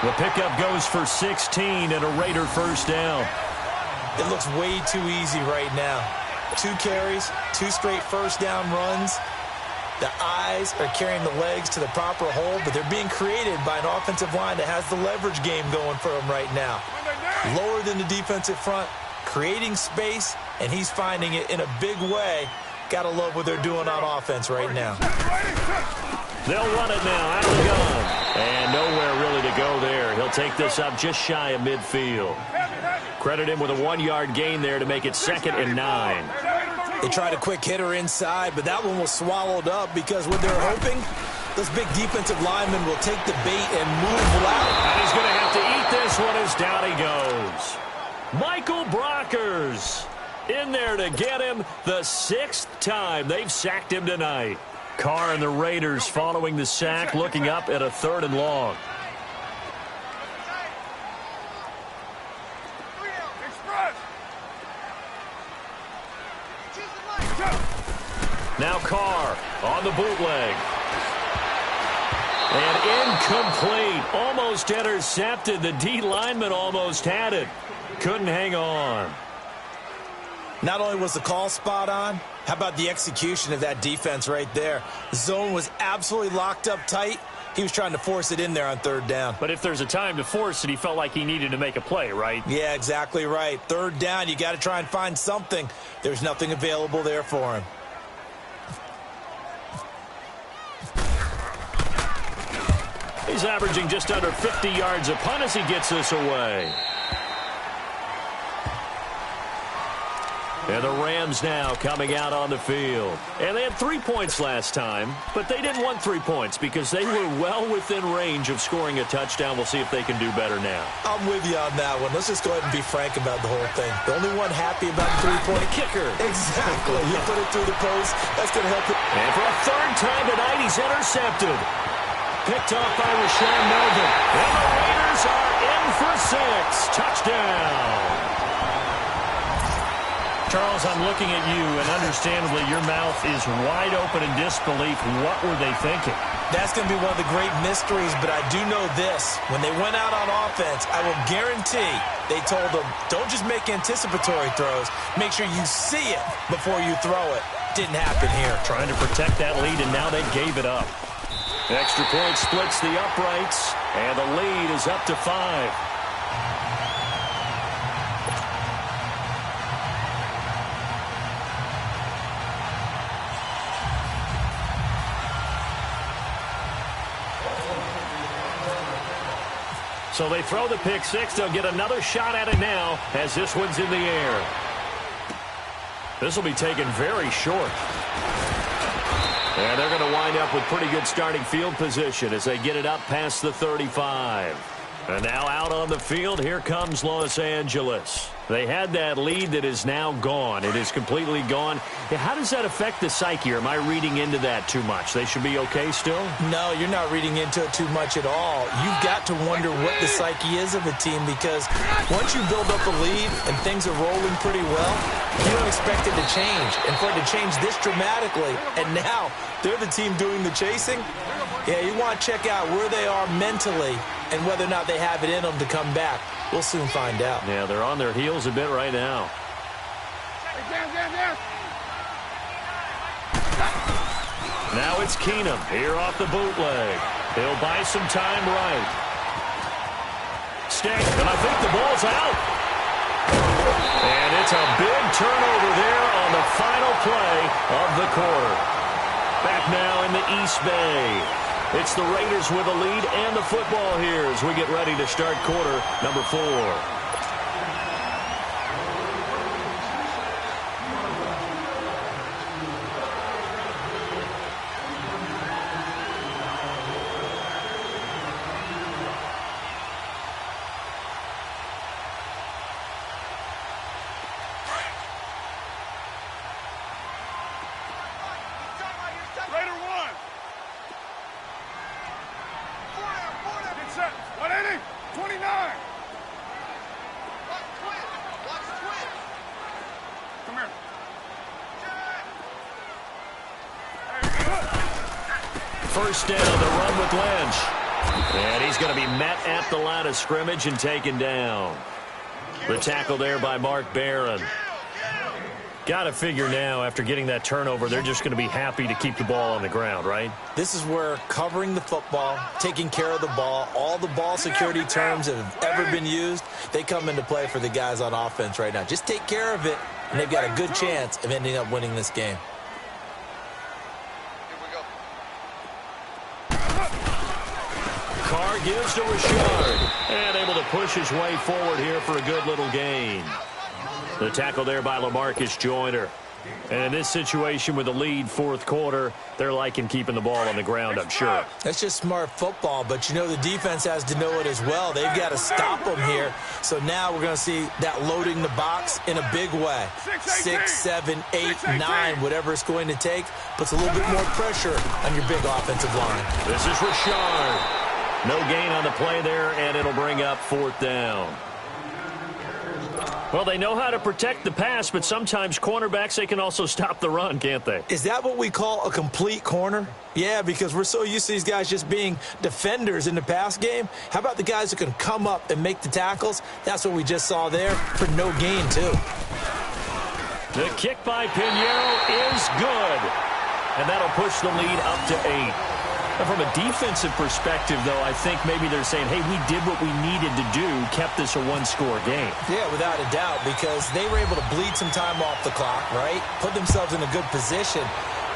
The pickup goes for 16 and a Raider first down. It looks way too easy right now. 2 carries, 2 straight first down runs. The eyes are carrying the legs to the proper hole, but they're being created by an offensive line that has the leverage game going for them right now. Lower than the defensive front, creating space, and he's finding it in a big way. Gotta love what they're doing on offense right now. They'll run it now out of the gun. And nowhere really to go there. He'll take this up just shy of midfield. Credit him with a 1-yard gain there to make it 2nd and 9. They tried a quick hitter inside, but that one was swallowed up because what they're hoping, those big defensive linemen will take the bait and move loud. And he's going to have to eat this one as down he goes. Michael Brockers in there to get him the 6th time they've sacked him tonight. Carr and the Raiders following the sack, looking up at a 3rd and long. Now Carr on the bootleg. And incomplete. Almost intercepted. The D lineman almost had it. Couldn't hang on. Not only was the call spot on, how about the execution of that defense right there? The zone was absolutely locked up tight. He was trying to force it in there on 3rd down. But if there's a time to force it, he felt like he needed to make a play, right? Yeah, exactly right. 3rd down, you got to try and find something. There's nothing available there for him. He's averaging just under 50 yards a punt as he gets this away. And the Rams now coming out on the field. And they had 3 points last time, but they didn't want 3 points because they were well within range of scoring a touchdown. We'll see if they can do better now. I'm with you on that one. Let's just go ahead and be frank about the whole thing. The only one happy about the 3-point kicker. Exactly. You put it through the post. That's going to help it. And for a 3rd time tonight, he's intercepted. Picked off by Rashaan Melvin. And the Raiders are in for 6. Touchdown. Charles, I'm looking at you, and understandably, your mouth is wide open in disbelief. What were they thinking? That's going to be one of the great mysteries, but I do know this. When they went out on offense, I will guarantee they told them, don't just make anticipatory throws. Make sure you see it before you throw it. Didn't happen here. Trying to protect that lead, and now they gave it up. Extra point splits the uprights, and the lead is up to 5. So they throw the pick six. They'll get another shot at it now as this one's in the air. This will be taken very short. And they're going to wind up with pretty good starting field position as they get it up past the 35. And now out on the field, here comes Los Angeles. They had that lead that is now gone. It is completely gone. How does that affect the psyche? Or am I reading into that too much? They should be okay still? No, you're not reading into it too much at all. You've got to wonder what the psyche is of a team because once you build up a lead and things are rolling pretty well, you don't expect it to change. And for it to change this dramatically, and now they're the team doing the chasing, yeah, you want to check out where they are mentally and whether or not they have it in them to come back. We'll soon find out. Yeah, they're on their heels a bit right now. Now it's Keenum here off the bootleg. He'll buy some time right. Stick, and I think the ball's out. And it's a big turnover there on the final play of the quarter. Back now in the East Bay. It's the Raiders with a lead and the football here as we get ready to start quarter number 4. First down, the run with Lynch. And he's going to be met at the line of scrimmage and taken down. The tackle there by Mark Barron. Got to figure now, after getting that turnover, they're just going to be happy to keep the ball on the ground, right? This is where covering the football, taking care of the ball, all the ball security terms that have ever been used, they come into play for the guys on offense right now. Just take care of it, and they've got a good chance of ending up winning this game. Carr gives to Richard, and able to push his way forward here for a good little gain. The tackle there by LaMarcus Joyner. And in this situation with the lead fourth quarter, they're liking keeping the ball on the ground, I'm sure. That's just smart football, but you know the defense has to know it as well. They've got to stop them here. So now we're going to see that loading the box in a big way. 6, 7, 8, 9, whatever it's going to take, puts a little bit more pressure on your big offensive line. This is Richard. No gain on the play there, and it'll bring up fourth down. Well, they know how to protect the pass, but sometimes cornerbacks, they can also stop the run, can't they? Is that what we call a complete corner? Yeah, because we're so used to these guys just being defenders in the pass game. How about the guys who can come up and make the tackles? That's what we just saw there for no gain, too. The kick by Pinheiro is good, and that'll push the lead up to 8. And from a defensive perspective, though, I think maybe they're saying, hey, we did what we needed to do, kept this a one-score game. Yeah, without a doubt, because they were able to bleed some time off the clock, right? Put themselves in a good position,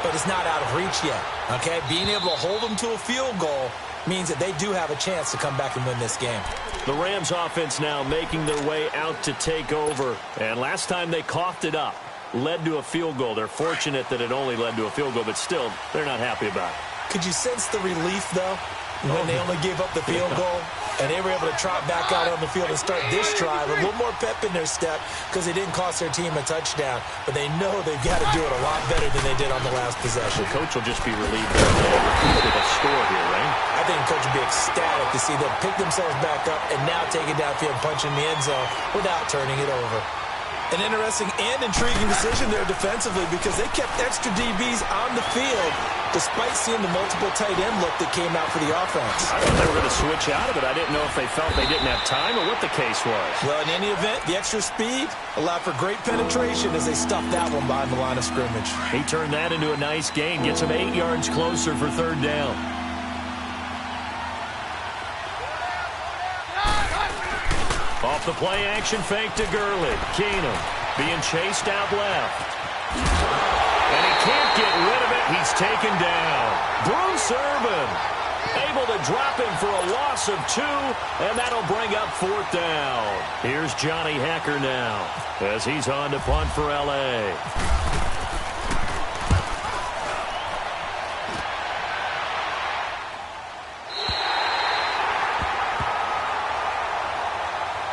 but it's not out of reach yet, okay? Being able to hold them to a field goal means that they do have a chance to come back and win this game. The Rams offense now making their way out to take over. And last time they coughed it up, led to a field goal. They're fortunate that it only led to a field goal, but still, they're not happy about it. Could you sense the relief, though, when they only gave up the field goal and they were able to trot back out on the field and start this drive, a little more pep in their step because they didn't cost their team a touchdown, but they know they've got to do it a lot better than they did on the last possession. The coach will just be relieved with a score here, right? I think the coach will be ecstatic to see them pick themselves back up and now take it downfield and punch in the end zone without turning it over. An interesting and intriguing decision there defensively because they kept extra DBs on the field despite seeing the multiple tight end look that came out for the offense. I thought they were going to switch out of it. I didn't know if they felt they didn't have time or what the case was. Well, in any event, the extra speed allowed for great penetration as they stuffed that one behind the line of scrimmage. He turned that into a nice gain, gets him 8 yards closer for third down. Off the play action fake to Gurley. Keenum being chased out left. And he can't get rid of it. He's taken down. Bruce Irvin. Able to drop him for a loss of 2, and that'll bring up 4th down. Here's Johnny Hekker now as he's on to punt for L.A.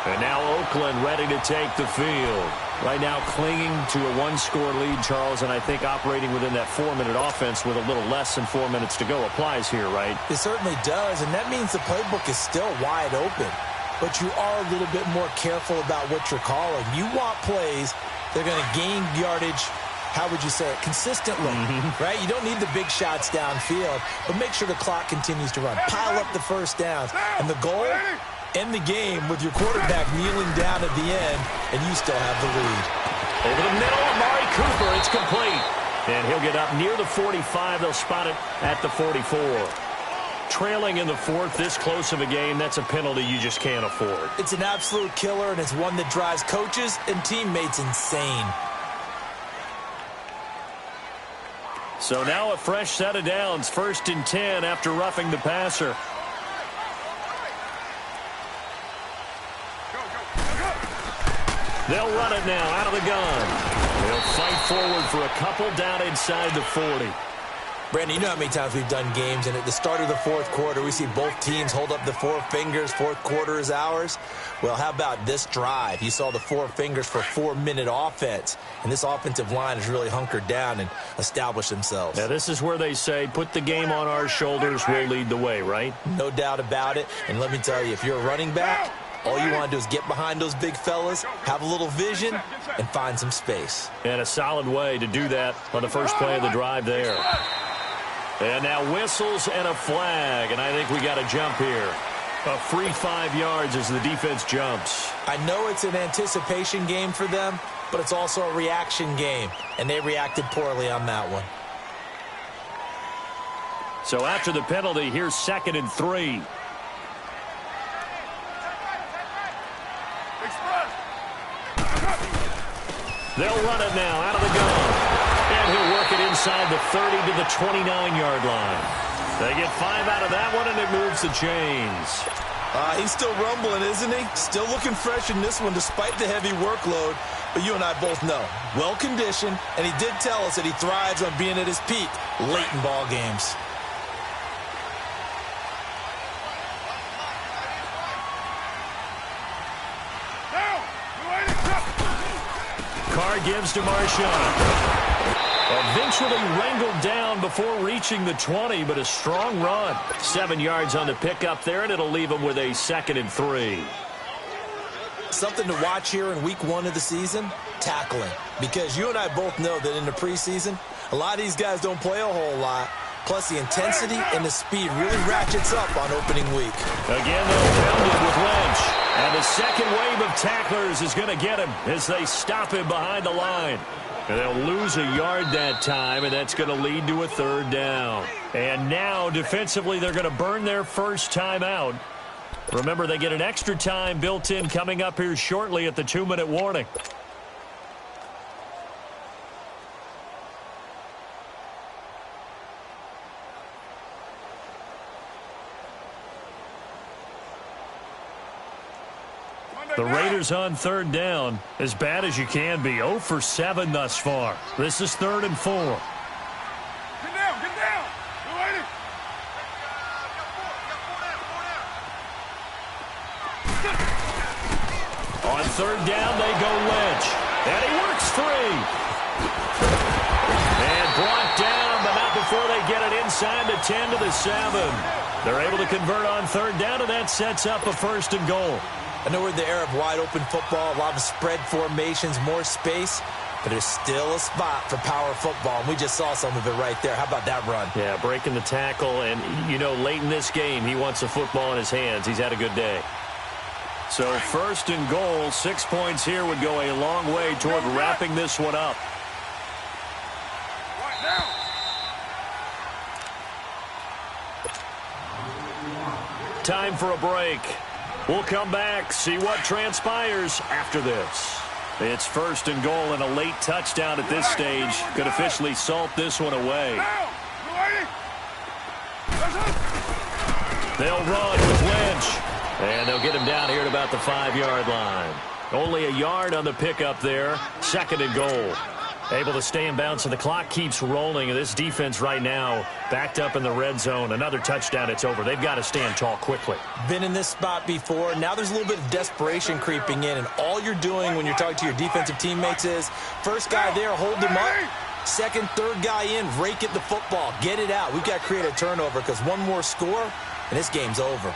And now Oakland ready to take the field. Right now clinging to a 1-score lead, Charles, and I think operating within that 4-minute offense with a little less than 4 minutes to go applies here, right? It certainly does, and that means the playbook is still wide open. But you are a little bit more careful about what you're calling. You want plays that are going to gain yardage, how would you say it, consistently, right? You don't need the big shots downfield, but make sure the clock continues to run. Pile up the first downs. And the goal? End the game with your quarterback kneeling down at the end, and you still have the lead. Over the middle, Amari Cooper, it's complete. And he'll get up near the 45. They'll spot it at the 44. Trailing in the 4th, this close of a game, that's a penalty you just can't afford. It's an absolute killer, and it's one that drives coaches and teammates insane. So now a fresh set of downs, 1st and 10 after roughing the passer. They'll run it now out of the gun. They'll fight forward for a couple down inside the 40. Brandon, you know how many times we've done games, and at the start of the 4th quarter, we see both teams hold up the 4 fingers, 4th quarter is ours. Well, how about this drive? You saw the 4 fingers for 4-minute offense, and this offensive line has really hunkered down and established themselves. Now, this is where they say, put the game on our shoulders, we'll lead the way, right? No doubt about it, and let me tell you, if you're a running back, all you want to do is get behind those big fellas, have a little vision, and find some space. And a solid way to do that on the first play of the drive there. And now whistles and a flag, and I think we got a jump here. A free 5 yards as the defense jumps. I know it's an anticipation game for them, but it's also a reaction game, and they reacted poorly on that one. So after the penalty, here's 2nd and 3. They'll run it now out of the gun. And he'll work it inside the 30 to the 29-yard line. They get 5 out of that one, and it moves the chains. He's still rumbling, isn't he? Still looking fresh in this one despite the heavy workload. But you and I both know, well-conditioned, and he did tell us that he thrives on being at his peak late in ball games. Carr gives to Marshawn. Eventually wrangled down before reaching the 20, but a strong run. 7 yards on the pickup there, and it'll leave him with a 2nd and 3. Something to watch here in week 1 of the season, tackling. Because you and I both know that in the preseason, a lot of these guys don't play a whole lot. Plus, the intensity and the speed really ratchets up on opening week. Again, they'll pound it with Lynch. And the second wave of tacklers is going to get him as they stop him behind the line. And they'll lose a yard that time, and that's going to lead to a 3rd down. And now, defensively, they're going to burn their first time out. Remember, they get an extra time built in coming up here shortly at the 2-minute warning. The Raiders on 3rd down, as bad as you can be. 0 for 7 thus far. This is 3rd and 4. Get down, get down. You ready? On 3rd down, they go Lynch. And he works free. And brought down, but not before they get it inside the 10 to the 7. They're able to convert on 3rd down, and that sets up a 1st and goal. I know we're in the era of wide-open football, a lot of spread formations, more space, but there's still a spot for power football, and we just saw some of it right there. How about that run? Yeah, breaking the tackle, and, you know, late in this game, he wants the football in his hands. He's had a good day. So 1st and goal, 6 points here would go a long way toward wrapping this one up. Time for a break. We'll come back, see what transpires after this. It's 1st and goal, and a late touchdown at this stage could officially salt this one away. They'll run with Lynch. And they'll get him down here at about the 5-yard line. Only a yard on the pickup there. 2nd and goal. Able to stay in bounds, so the clock keeps rolling. And this defense right now backed up in the red zone. Another touchdown, it's over. They've got to stand tall quickly. Been in this spot before. Now there's a little bit of desperation creeping in. And all you're doing when you're talking to your defensive teammates is, first guy there, hold him up. Second, third guy in, rake at the football. Get it out. We've got to create a turnover because one more score, and this game's over.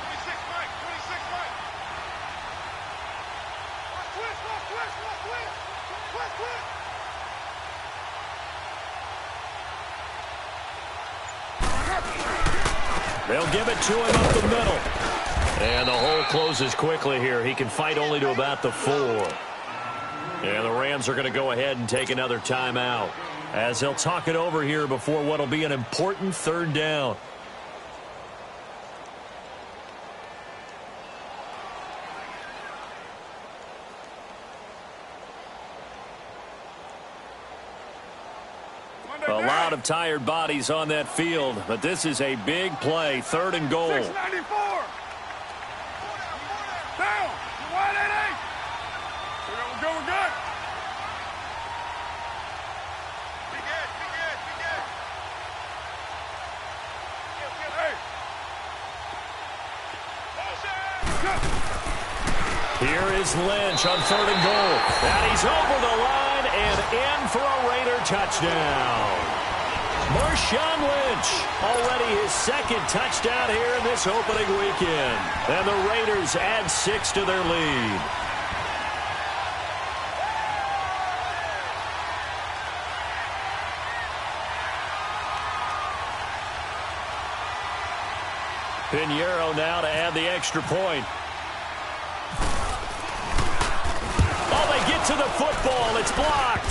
They'll give it to him up the middle. And the hole closes quickly here. He can fight only to about the 4. And the Rams are going to go ahead and take another timeout as they'll talk it over here before what will be an important 3rd down. A lot of tired bodies on that field, but this is a big play. 3rd and goal. 694. Down. Wide 88. We're good. Be good. Hey. Here is Lynch on 3rd and goal. And he's over the line and in for a Raider touchdown. Marshawn Lynch, already his 2nd touchdown here in this opening weekend. And the Raiders add 6 to their lead. Pinheiro now to add the extra point. Oh, they get to the football. It's blocked.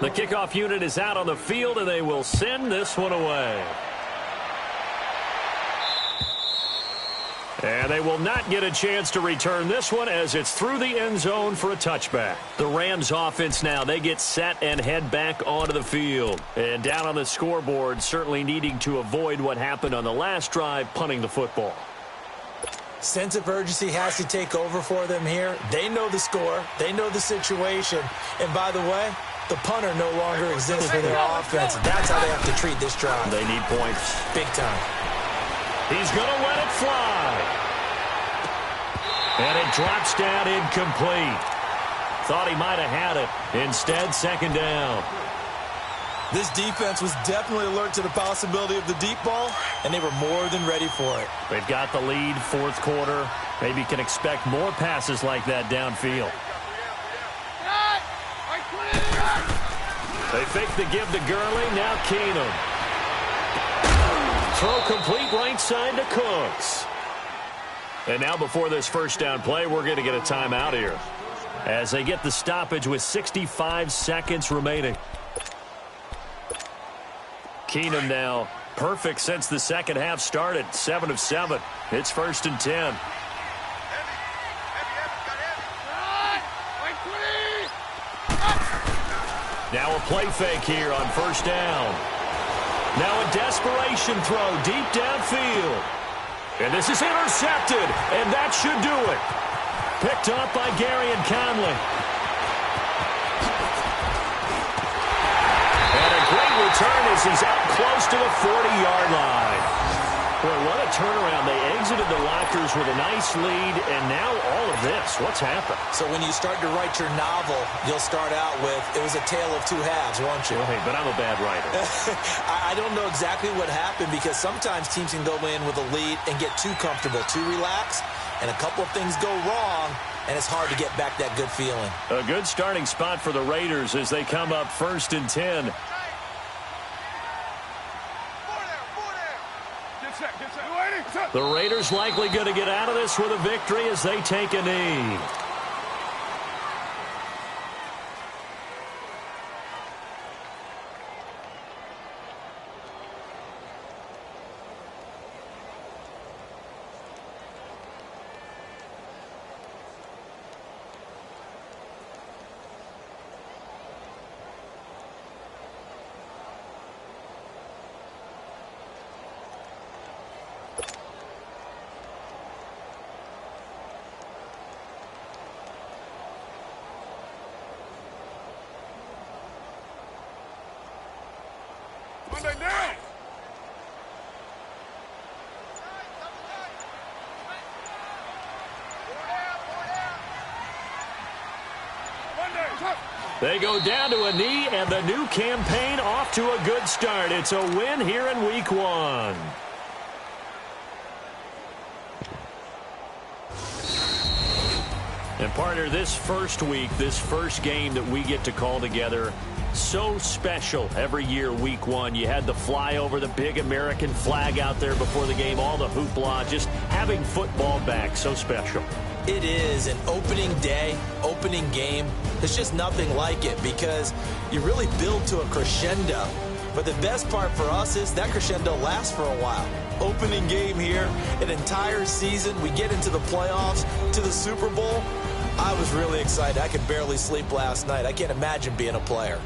The kickoff unit is out on the field, and they will send this one away. And they will not get a chance to return this one as it's through the end zone for a touchback. The Rams offense now, they get set and head back onto the field. And down on the scoreboard, certainly needing to avoid what happened on the last drive, punting the football. Sense of urgency has to take over for them here. They know the score. They know the situation. And by the way, the punter no longer exists for their offense. That's how they have to treat this drive. They need points. Big time. He's going to let it fly. And it drops down incomplete. Thought he might have had it. Instead, 2nd down. This defense was definitely alert to the possibility of the deep ball, and they were more than ready for it. They've got the lead, 4th quarter. Maybe can expect more passes like that downfield. They fake the give to Gurley. Now Keenum. Throw complete right side to Cooks. And now before this 1st down play, we're going to get a timeout here as they get the stoppage with 65 seconds remaining. Keenum now perfect since the 2nd half started. 7 of 7. It's 1st and 10. Now a play fake here on 1st down. Now a desperation throw deep downfield. And this is intercepted, and that should do it. Picked up by Garyon Conley. And a great return as he's up close to the 40-yard line. Boy, what a turnaround. They exited the lockers with a nice lead, and now all of this. What's happened? So when you start to write your novel, you'll start out with, it was a tale of 2 halves, won't you? Hey, but I'm a bad writer. I don't know exactly what happened because sometimes teams can go in with a lead and get too comfortable, too relaxed, and a couple of things go wrong, and it's hard to get back that good feeling. A good starting spot for the Raiders as they come up 1st and 10. The Raiders likely going to get out of this with a victory as they take a knee. Monday down. They go down to a knee, and the new campaign off to a good start. It's a win here in Week 1. And partner, this first week, this first game that we get to call together, so special every year, Week 1. You had the flyover, the big American flag out there before the game, all the hoopla, just having football back, so special. It is an opening day, opening game. There's just nothing like it because you really build to a crescendo. But the best part for us is that crescendo lasts for a while. Opening game here, an entire season. We get into the playoffs, to the Super Bowl. I was really excited. I could barely sleep last night. I can't imagine being a player.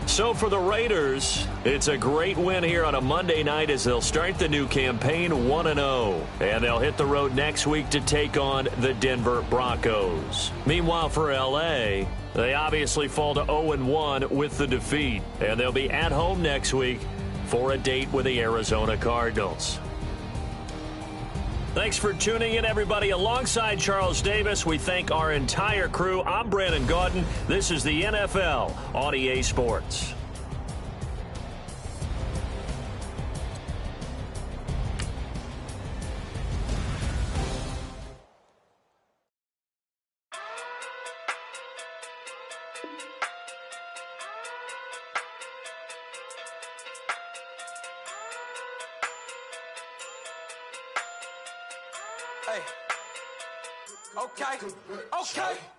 So for the Raiders, it's a great win here on a Monday night as they'll start the new campaign 1-0. And they'll hit the road next week to take on the Denver Broncos. Meanwhile, for L.A., they obviously fall to 0-1 with the defeat. And they'll be at home next week for a date with the Arizona Cardinals. Thanks for tuning in, everybody. Alongside Charles Davis, we thank our entire crew. I'm Brandon Gaudin. This is the NFL on EA Sports. Hey. Okay.